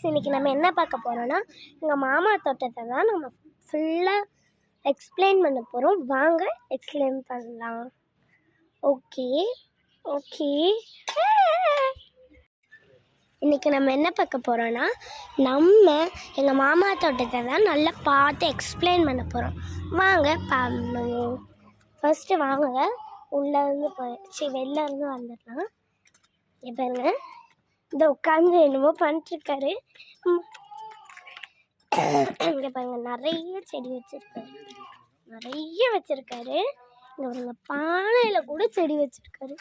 இன்றைக்கி நம்ம என்ன பார்க்க போகிறோன்னா எங்கள் மாமா தோட்டத்தை தான் நம்ம ஃபுல்லாக எக்ஸ்பிளைன் பண்ண போகிறோம். வாங்க எக்ஸ்பிளைன் பண்ணலாம். ஓகே ஓகே இன்றைக்கி நம்ம என்ன பார்க்க போகிறோன்னா நம்ம எங்கள் மாமா தோட்டத்தை தான் நல்லா பார்த்து எக்ஸ்பிளைன் பண்ண போகிறோம். வாங்க பண்ணுவோம். ஃபஸ்ட்டு வாங்க உள்ளேருந்து வெளில இருந்து வந்துடலாம். பாருங்க இந்த உட்காந்து என்னமோ பண்ணிட்டுருக்காரு. இங்கே பாருங்க நிறைய செடி வச்சுருக்காரு, இங்கே பாருங்க பானையில் கூட செடி வச்சுருக்காரு.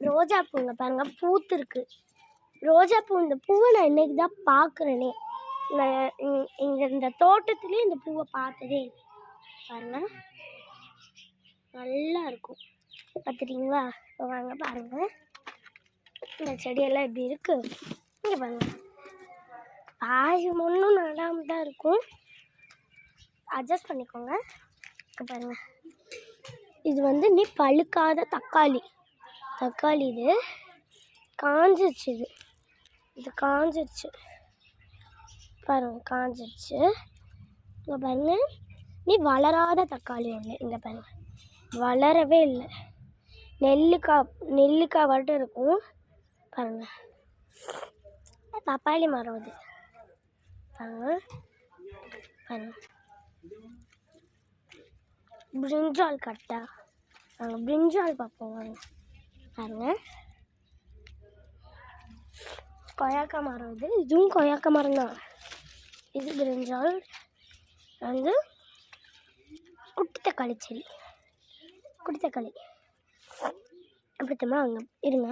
ரோஜா பூங்க பாருங்க பூத்துருக்கு. ரோஜா பூ, இந்த பூவை நான் இன்னைக்கு தான் பார்க்குறேனே. இங்கே இந்த தோட்டத்துலேயும் இந்த பூவை பார்த்ததே இல்லை. பாருங்க நல்லா இருக்கும், பார்த்துட்டிங்களா? இப்போ வாங்க பாருங்கள் இந்த செடியெல்லாம் எப்படி இருக்குது. இங்கே பாருங்க பாதி ஒன்றும் நடாமல் தான் இருக்கும், அட்ஜஸ்ட் பண்ணிக்கோங்க. இங்கே பாருங்கள் இது வந்து நீ பழுக்காத தக்காளி இது காஞ்சிருச்சு. இது காஞ்சிருச்சு பாருங்க, காஞ்சிருச்சு. இங்கே பாருங்க நீ வளராத தக்காளி ஒன்று. இங்கே பாருங்க வளரவே இல்லை, நெல்லிக்காய் மட்டும் இருக்கும். பாருங்க பப்பாளி மரம் அது பாருங்க. பிரிஞ்சால் கட்டா, நாங்கள் பிரிஞ்சால் பார்ப்போம். பாருங்க கொய்யாக்கா மரம் இது, இதுவும் கொய்யாக்கா மரம் தான். இது பிரிஞ்சால் வந்து குட்டி தக்காளி செடி, அப்படித்தமா அங்கே இருங்க.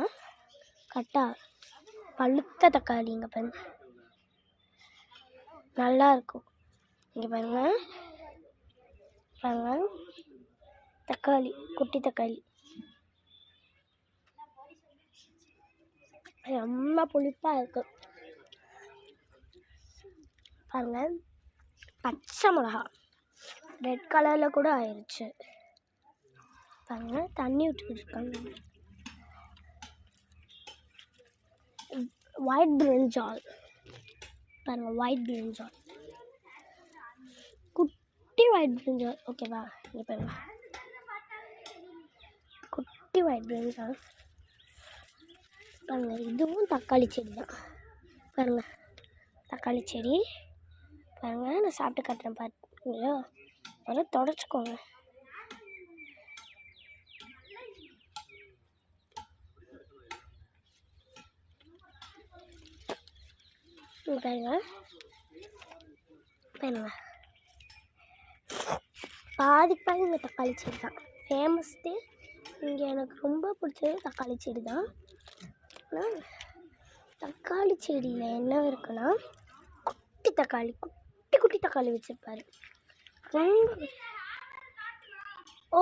கட்டா பழுத்த தக்காளி இங்கே பாருங்க நல்லா இருக்கும். இங்கே பாருங்க தக்காளி, குட்டி தக்காளி ரொம்ப புளிப்பாக இருக்கு. பாருங்க பச்சை மிளகா ரெட் கலரில் கூட ஆயிடுச்சு. பாருங்க தண்ணி விட்டுக்கிட்டு இருக்காங்க. ஒயிட் பிரிஞ்சால் பாருங்க, குட்டி ஒயிட் பிரிஞ்சால். ஓகேவா? இங்கே பாருங்க குட்டி ஒயிட் பிரிஞ்சால். பாருங்க இதுவும் தக்காளி செடி தான். பாருங்க தக்காளி செடி பாருங்க, நான் சாப்பிட்டு காட்டுறேன் பார்த்தீங்களா? வர தொடச்சிக்கோங்க. பாருங்க பாதி இந்த தக்காளி செடி தான் ஃபேமஸ்ட்டு. இங்கே எனக்கு ரொம்ப பிடிச்சது தக்காளி செடி தான். ஆனால் தக்காளி செடியில் என்ன இருக்குன்னா குட்டி தக்காளி வச்சுருப்பாரு.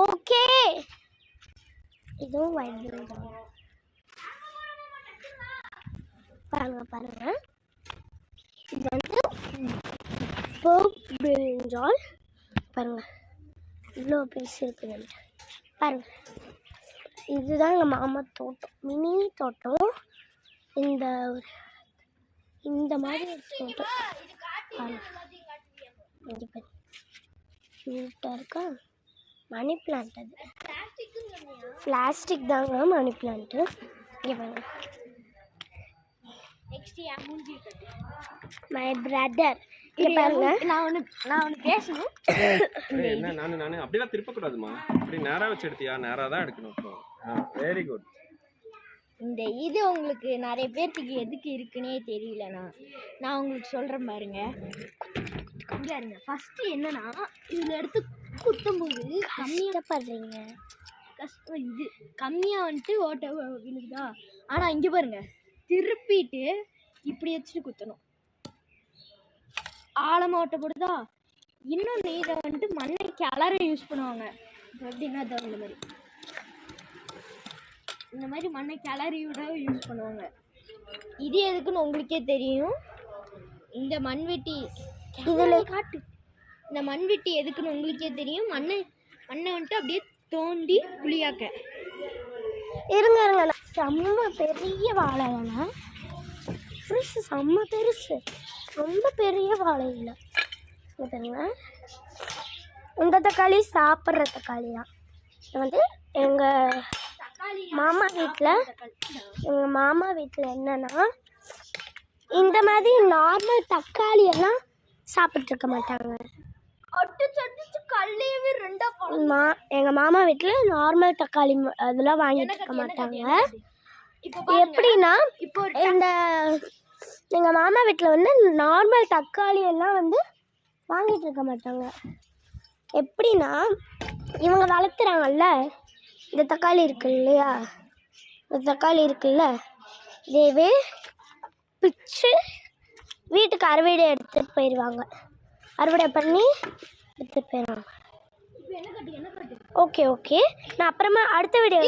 ஓகே இதுவும் ஒயிட் பாருங்க இது வந்து பிரிஞ்சால். பாருங்க இவ்வளோ பெருசு இருக்குது பாருங்க. இதுதான் எங்கள் மாமா தோட்டம், மினி தோட்டம். இந்த மாதிரி தோட்டம் பாருங்க. இங்கே பாருங்க நீட்டாக இருக்கா. மணி பிளான்ட், அது பிளாஸ்டிக் தாங்க மணி பிளான்ட்டு. இங்கே பாருங்க மை பிரதர். பாருங்க நான் ஒன்று பேசணும். நானு அப்படிலாம் திருப்பக்கூடாதுமா, அப்படி நேராக வச்சு எடுத்தியா? நேராக தான் எடுக்கணும். Very good. இந்த இது உங்களுக்கு நிறைய பேர்த்துக்கு எதுக்கு இருக்குன்னே தெரியலண்ணா, நான் உங்களுக்கு சொல்கிறேன் பாருங்க. பாருங்க ஃபஸ்ட்டு என்னன்னா இதில் எடுத்து குத்தும்போது கஷ்டப்படுறீங்க, கஷ்டம். இது கம்மியாக வந்துட்டு ஓட்ட விழுகுதா? ஆனால் இங்கே பாருங்க திருப்பிட்டு இப்படி வச்சுட்டு குத்தணும். ஆழமாக ஓட்டப்படுதா? இன்னொன்று இதை வந்துட்டு மண்ணை கிளற யூஸ் பண்ணுவாங்க. இப்போ எப்படின்னா இந்த மாதிரி மண்ணை கிளறியோட யூஸ் பண்ணுவாங்க. இது எதுக்குன்னு உங்களுக்கே தெரியும். இந்த மண்வெட்டி இதில் காட்டு, இந்த மண்வெட்டி எதுக்குன்னு உங்களுக்கே தெரியும். மண்ணை வந்துட்டு அப்படியே தோண்டி புளியாக்க. இருங்க செம்ம பெரிய வாழை. பெருசு, செம்ம பெருசு, ரொம்ப பெரிய வாழை இல்லை. பாருங்க, இந்த தக்காளி சாப்பிட்ற தக்காளி தான். இது வந்து எங்கள் மாமா வீட்டில் என்னன்னா இந்த மாதிரி நார்மல் தக்காளி எல்லாம் சாப்பிட்ருக்க மாட்டாங்க. எங்கள் மாமா வீட்டில் நார்மல் தக்காளி அதெல்லாம் வாங்கிட்டு இருக்க மாட்டாங்க. எப்படின்னா இந்த எங்கள் மாமா வீட்டில் வந்து நார்மல் தக்காளி எல்லாம் வந்து வாங்கிட்டு இருக்க மாட்டாங்க. எப்படின்னா இவங்க வளர்த்துறாங்கல்ல, இந்த தக்காளி இருக்குல்லையா, இந்த தக்காளி இருக்குல்ல, இதேவே பிச்சு வீட்டுக்கு அறுவடை எடுத்துகிட்டு போயிடுவாங்க. அறுவடை பண்ணி எடுத்துகிட்டு போயிடுவாங்க. ஓகே, நான் அப்புறமா அடுத்த வீடியோ